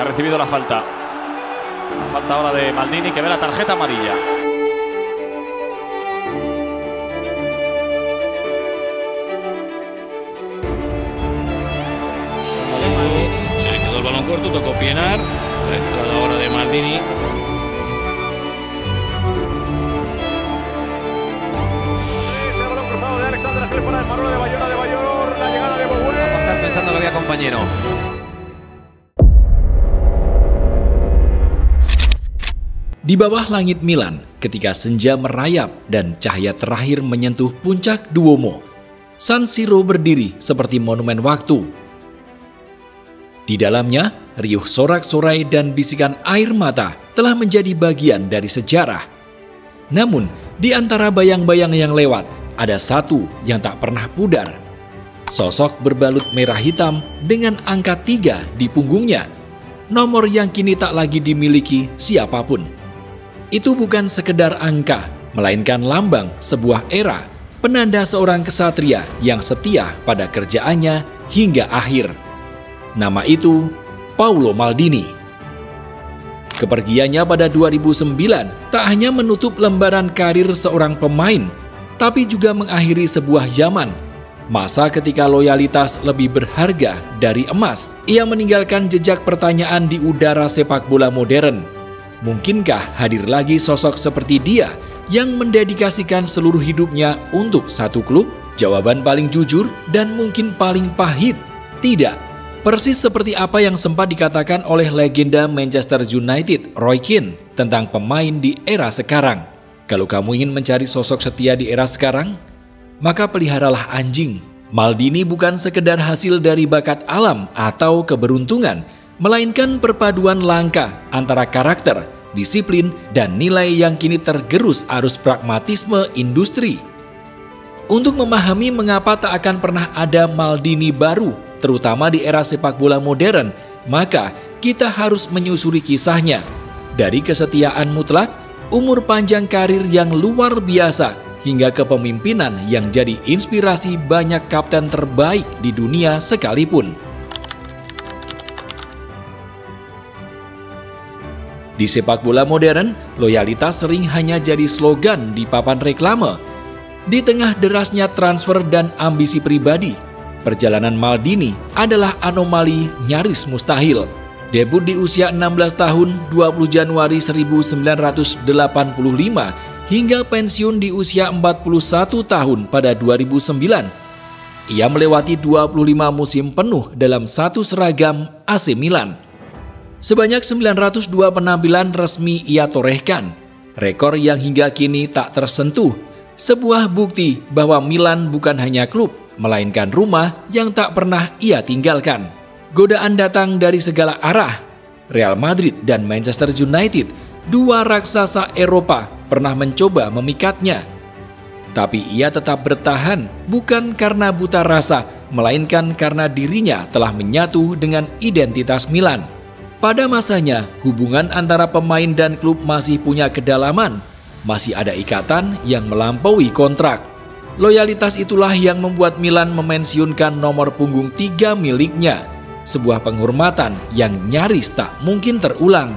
Ha recibido la falta. La falta ahora de Maldini, que ve la tarjeta amarilla. Se le quedó el balón corto, tocó Pienaar. La entrada ahora de Maldini. Ese balón cruzado de Alexander Ángel para el Manolo de Bayor, la llegada de Bogué. Va a pasar pensando que había compañero. Di bawah langit Milan, ketika senja merayap dan cahaya terakhir menyentuh puncak Duomo, San Siro berdiri seperti monumen waktu. Di dalamnya, riuh sorak-sorai dan bisikan air mata telah menjadi bagian dari sejarah. Namun, di antara bayang-bayang yang lewat, ada satu yang tak pernah pudar. Sosok berbalut merah hitam dengan angka 3 di punggungnya, nomor yang kini tak lagi dimiliki siapapun. Itu bukan sekedar angka, melainkan lambang sebuah era, penanda seorang kesatria yang setia pada kerjaannya hingga akhir. Nama itu Paolo Maldini. Kepergiannya pada 2009 tak hanya menutup lembaran karir seorang pemain, tapi juga mengakhiri sebuah zaman. Masa ketika loyalitas lebih berharga dari emas, ia meninggalkan jejak pertanyaan di udara sepak bola modern. Mungkinkah hadir lagi sosok seperti dia yang mendedikasikan seluruh hidupnya untuk satu klub? Jawaban paling jujur dan mungkin paling pahit, tidak. Persis seperti apa yang sempat dikatakan oleh legenda Manchester United, Roy Keane, tentang pemain di era sekarang. Kalau kamu ingin mencari sosok setia di era sekarang, maka peliharalah anjing. Maldini bukan sekedar hasil dari bakat alam atau keberuntungan, melainkan perpaduan langka antara karakter, disiplin, dan nilai yang kini tergerus arus pragmatisme industri. Untuk memahami mengapa tak akan pernah ada Maldini baru, terutama di era sepak bola modern, maka kita harus menyusuri kisahnya. Dari kesetiaan mutlak, umur panjang karir yang luar biasa, hingga kepemimpinan yang jadi inspirasi banyak kapten terbaik di dunia sekalipun. Di sepak bola modern, loyalitas sering hanya jadi slogan di papan reklame. Di tengah derasnya transfer dan ambisi pribadi, perjalanan Maldini adalah anomali nyaris mustahil. Debut di usia 16 tahun 20 Januari 1985 hingga pensiun di usia 41 tahun pada 2009. Ia melewati 25 musim penuh dalam satu seragam AC Milan. Sebanyak 902 penampilan resmi ia torehkan, rekor yang hingga kini tak tersentuh, sebuah bukti bahwa Milan bukan hanya klub, melainkan rumah yang tak pernah ia tinggalkan. Godaan datang dari segala arah. Real Madrid dan Manchester United, dua raksasa Eropa, pernah mencoba memikatnya. Tapi ia tetap bertahan, bukan karena buta rasa, melainkan karena dirinya telah menyatu dengan identitas Milan. Pada masanya, hubungan antara pemain dan klub masih punya kedalaman, masih ada ikatan yang melampaui kontrak. Loyalitas itulah yang membuat Milan memensiunkan nomor punggung 3 miliknya, sebuah penghormatan yang nyaris tak mungkin terulang.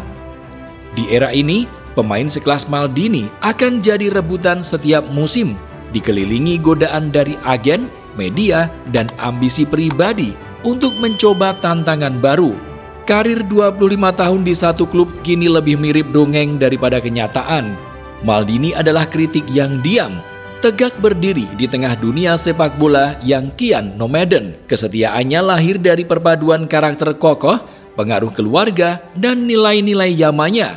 Di era ini, pemain sekelas Maldini akan jadi rebutan setiap musim, dikelilingi godaan dari agen, media, dan ambisi pribadi untuk mencoba tantangan baru. Karir 25 tahun di satu klub kini lebih mirip dongeng daripada kenyataan. Maldini adalah kritik yang diam, tegak berdiri di tengah dunia sepak bola yang kian nomaden. Kesetiaannya lahir dari perpaduan karakter kokoh, pengaruh keluarga, dan nilai-nilai Yamanya.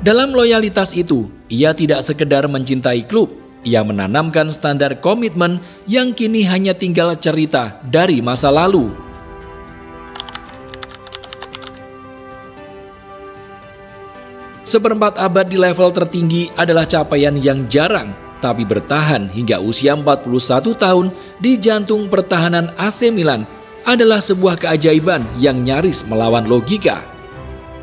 Dalam loyalitas itu, ia tidak sekedar mencintai klub, ia menanamkan standar komitmen yang kini hanya tinggal cerita dari masa lalu. Seperempat abad di level tertinggi adalah capaian yang jarang, tapi bertahan hingga usia 41 tahun di jantung pertahanan AC Milan adalah sebuah keajaiban yang nyaris melawan logika.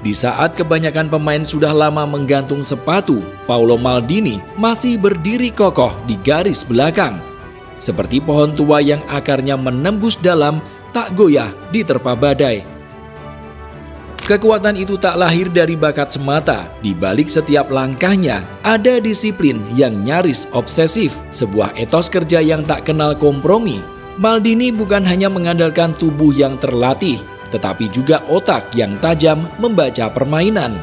Di saat kebanyakan pemain sudah lama menggantung sepatu, Paolo Maldini masih berdiri kokoh di garis belakang. Seperti pohon tua yang akarnya menembus dalam, tak goyah diterpa badai. Kekuatan itu tak lahir dari bakat semata. Di balik setiap langkahnya, ada disiplin yang nyaris obsesif, sebuah etos kerja yang tak kenal kompromi. Maldini bukan hanya mengandalkan tubuh yang terlatih, tetapi juga otak yang tajam membaca permainan.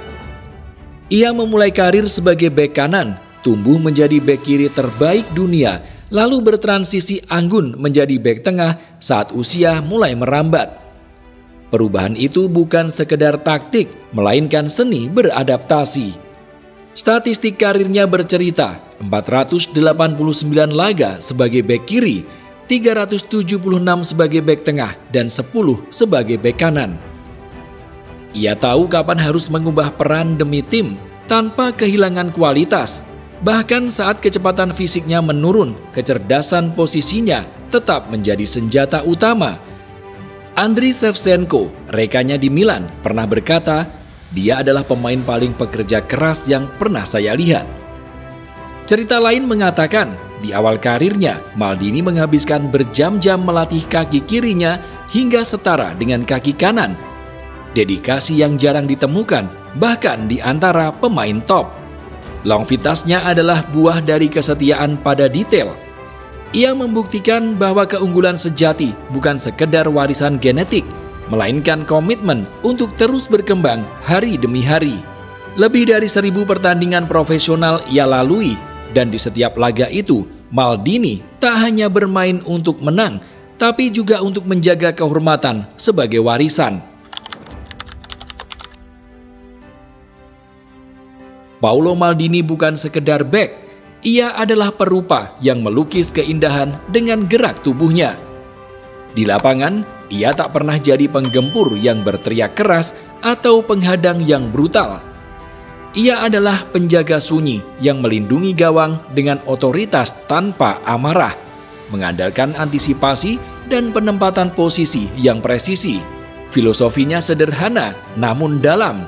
Ia memulai karir sebagai bek kanan, tumbuh menjadi bek kiri terbaik dunia, lalu bertransisi anggun menjadi bek tengah saat usia mulai merambat. Perubahan itu bukan sekedar taktik, melainkan seni beradaptasi. Statistik karirnya bercerita, 489 laga sebagai bek kiri, 376 sebagai bek tengah, dan 10 sebagai bek kanan. Ia tahu kapan harus mengubah peran demi tim tanpa kehilangan kualitas. Bahkan saat kecepatan fisiknya menurun, kecerdasan posisinya tetap menjadi senjata utama. Andriy Shevchenko, rekannya di Milan, pernah berkata, "Dia adalah pemain paling pekerja keras yang pernah saya lihat." Cerita lain mengatakan, di awal karirnya, Maldini menghabiskan berjam-jam melatih kaki kirinya hingga setara dengan kaki kanan. Dedikasi yang jarang ditemukan, bahkan di antara pemain top. Longevitasnya adalah buah dari kesetiaan pada detail. Ia membuktikan bahwa keunggulan sejati bukan sekedar warisan genetik, melainkan komitmen untuk terus berkembang hari demi hari. Lebih dari 1000 pertandingan profesional ia lalui, dan di setiap laga itu, Maldini tak hanya bermain untuk menang, tapi juga untuk menjaga kehormatan sebagai warisan. Paolo Maldini bukan sekedar bek. Ia adalah perupa yang melukis keindahan dengan gerak tubuhnya. Di lapangan, ia tak pernah jadi penggempur yang berteriak keras atau penghadang yang brutal. Ia adalah penjaga sunyi yang melindungi gawang dengan otoritas tanpa amarah, mengandalkan antisipasi dan penempatan posisi yang presisi. Filosofinya sederhana namun dalam.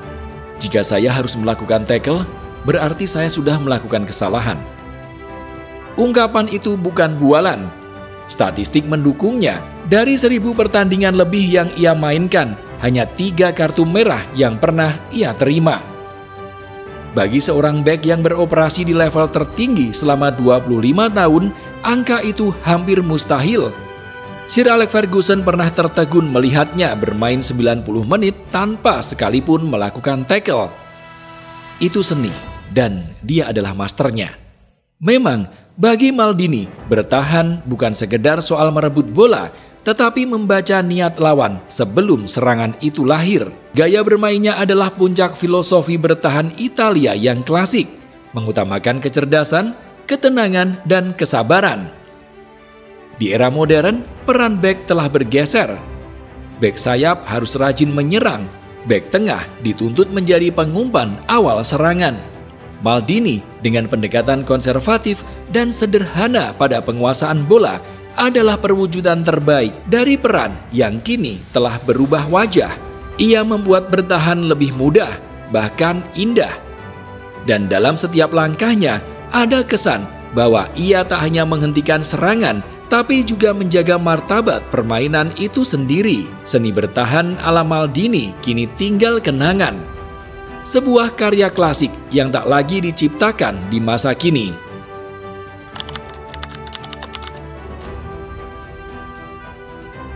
Jika saya harus melakukan tackle, berarti saya sudah melakukan kesalahan. Ungkapan itu bukan bualan. Statistik mendukungnya. Dari 1000 pertandingan lebih yang ia mainkan, hanya 3 kartu merah yang pernah ia terima. Bagi seorang bek yang beroperasi di level tertinggi selama 25 tahun, angka itu hampir mustahil. Sir Alex Ferguson pernah tertegun melihatnya bermain 90 menit tanpa sekalipun melakukan tackle. Itu seni, dan dia adalah masternya. Memang, bagi Maldini, bertahan bukan sekedar soal merebut bola, tetapi membaca niat lawan sebelum serangan itu lahir. Gaya bermainnya adalah puncak filosofi bertahan Italia yang klasik, mengutamakan kecerdasan, ketenangan, dan kesabaran. Di era modern, peran bek telah bergeser. Bek sayap harus rajin menyerang, bek tengah dituntut menjadi pengumpan awal serangan. Maldini dengan pendekatan konservatif dan sederhana pada penguasaan bola adalah perwujudan terbaik dari peran yang kini telah berubah wajah. Ia membuat bertahan lebih mudah, bahkan indah. Dan dalam setiap langkahnya ada kesan bahwa ia tak hanya menghentikan serangan, tapi juga menjaga martabat permainan itu sendiri. Seni bertahan ala Maldini kini tinggal kenangan. Sebuah karya klasik yang tak lagi diciptakan di masa kini.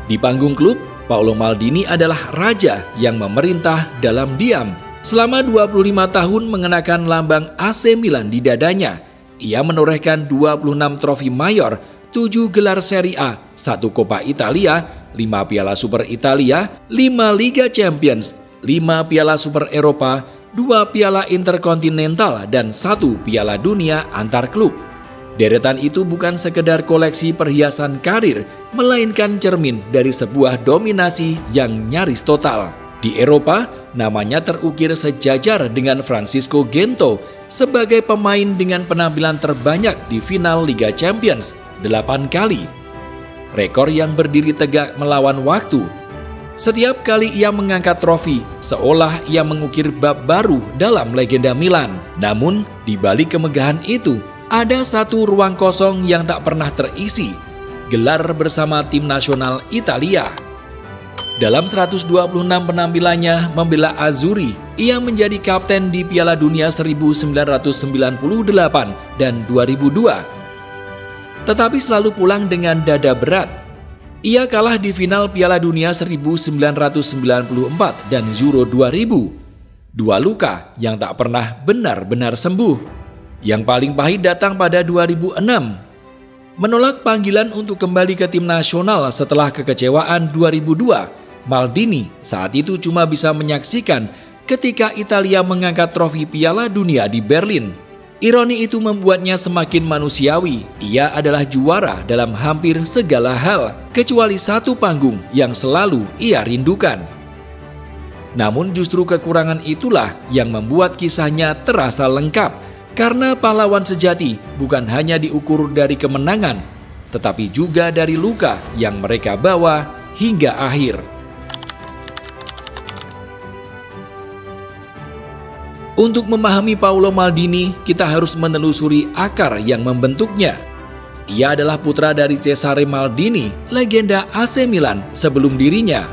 Di panggung klub, Paolo Maldini adalah raja yang memerintah dalam diam. Selama 25 tahun mengenakan lambang AC Milan di dadanya, ia menorehkan 26 trofi mayor, 7 gelar Serie A, 1 Coppa Italia, 5 Piala Super Italia, 5 Liga Champions, 5 Piala Super Eropa, 2 Piala Interkontinental, dan 1 Piala Dunia antar klub. Deretan itu bukan sekedar koleksi perhiasan karir, melainkan cermin dari sebuah dominasi yang nyaris total. Di Eropa, namanya terukir sejajar dengan Francisco Gento sebagai pemain dengan penampilan terbanyak di final Liga Champions, 8 kali. Rekor yang berdiri tegak melawan waktu. Setiap kali ia mengangkat trofi, seolah ia mengukir bab baru dalam legenda Milan. Namun, di balik kemegahan itu, ada satu ruang kosong yang tak pernah terisi, gelar bersama tim nasional Italia. Dalam 126 penampilannya membela Azzurri, ia menjadi kapten di Piala Dunia 1998 dan 2002. Tetapi selalu pulang dengan dada berat. Ia kalah di final Piala Dunia 1994 dan Euro 2000. Dua luka yang tak pernah benar-benar sembuh. Yang paling pahit datang pada 2006. Menolak panggilan untuk kembali ke tim nasional setelah kekecewaan 2002. Maldini saat itu cuma bisa menyaksikan ketika Italia mengangkat trofi Piala Dunia di Berlin. Ironi itu membuatnya semakin manusiawi. Ia adalah juara dalam hampir segala hal, kecuali satu panggung yang selalu ia rindukan. Namun justru kekurangan itulah yang membuat kisahnya terasa lengkap, karena pahlawan sejati bukan hanya diukur dari kemenangan, tetapi juga dari luka yang mereka bawa hingga akhir. Untuk memahami Paolo Maldini, kita harus menelusuri akar yang membentuknya. Ia adalah putra dari Cesare Maldini, legenda AC Milan sebelum dirinya.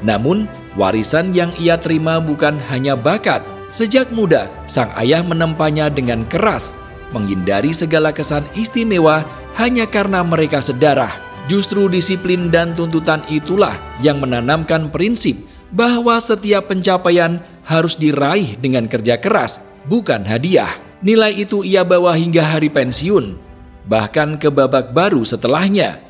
Namun, warisan yang ia terima bukan hanya bakat. Sejak muda, sang ayah menempanya dengan keras, menghindari segala kesan istimewa hanya karena mereka sedarah. Justru disiplin dan tuntutan itulah yang menanamkan prinsip bahwa setiap pencapaian harus diraih dengan kerja keras, bukan hadiah. Nilai itu ia bawa hingga hari pensiun, bahkan ke babak baru setelahnya.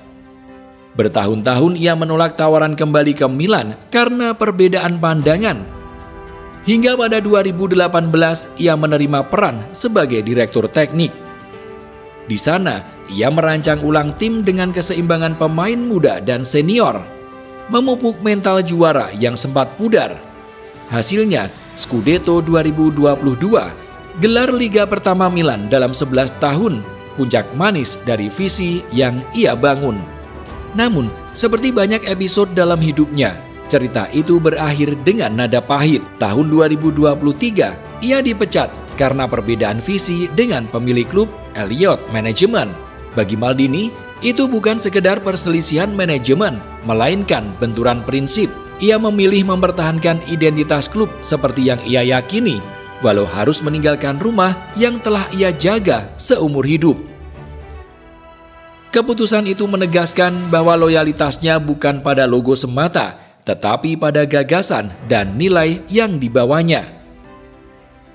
Bertahun-tahun ia menolak tawaran kembali ke Milan karena perbedaan pandangan. Hingga pada 2018 ia menerima peran sebagai direktur teknik. Di sana ia merancang ulang tim dengan keseimbangan pemain muda dan senior, memupuk mental juara yang sempat pudar. Hasilnya, Scudetto 2022, gelar Liga pertama Milan dalam 11 tahun, puncak manis dari visi yang ia bangun. Namun, seperti banyak episode dalam hidupnya, cerita itu berakhir dengan nada pahit. Tahun 2023, ia dipecat karena perbedaan visi dengan pemilik klub, Elliott Management. Bagi Maldini, itu bukan sekedar perselisihan manajemen, melainkan benturan prinsip. Ia memilih mempertahankan identitas klub seperti yang ia yakini, walau harus meninggalkan rumah yang telah ia jaga seumur hidup. Keputusan itu menegaskan bahwa loyalitasnya bukan pada logo semata, tetapi pada gagasan dan nilai yang dibawanya.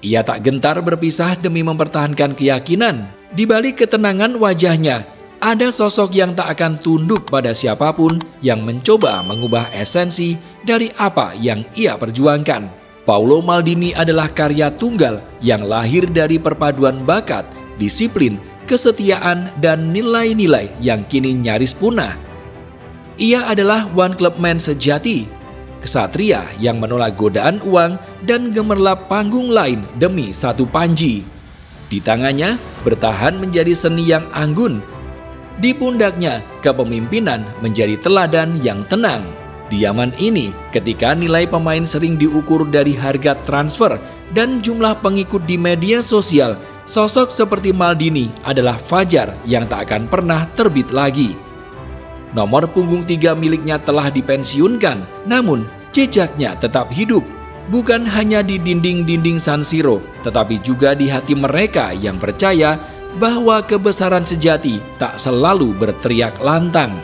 Ia tak gentar berpisah demi mempertahankan keyakinan. Di balik ketenangan wajahnya, ada sosok yang tak akan tunduk pada siapapun yang mencoba mengubah esensi dari apa yang ia perjuangkan. Paolo Maldini adalah karya tunggal yang lahir dari perpaduan bakat, disiplin, kesetiaan, dan nilai-nilai yang kini nyaris punah. Ia adalah one club man sejati, kesatria yang menolak godaan uang dan gemerlap panggung lain demi satu panji. Di tangannya bertahan menjadi seni yang anggun. Di pundaknya, kepemimpinan menjadi teladan yang tenang. Di zaman ini, ketika nilai pemain sering diukur dari harga transfer dan jumlah pengikut di media sosial, sosok seperti Maldini adalah fajar yang tak akan pernah terbit lagi. Nomor punggung 3 miliknya telah dipensiunkan, namun jejaknya tetap hidup. Bukan hanya di dinding-dinding San Siro, tetapi juga di hati mereka yang percaya bahwa kebesaran sejati tak selalu berteriak lantang.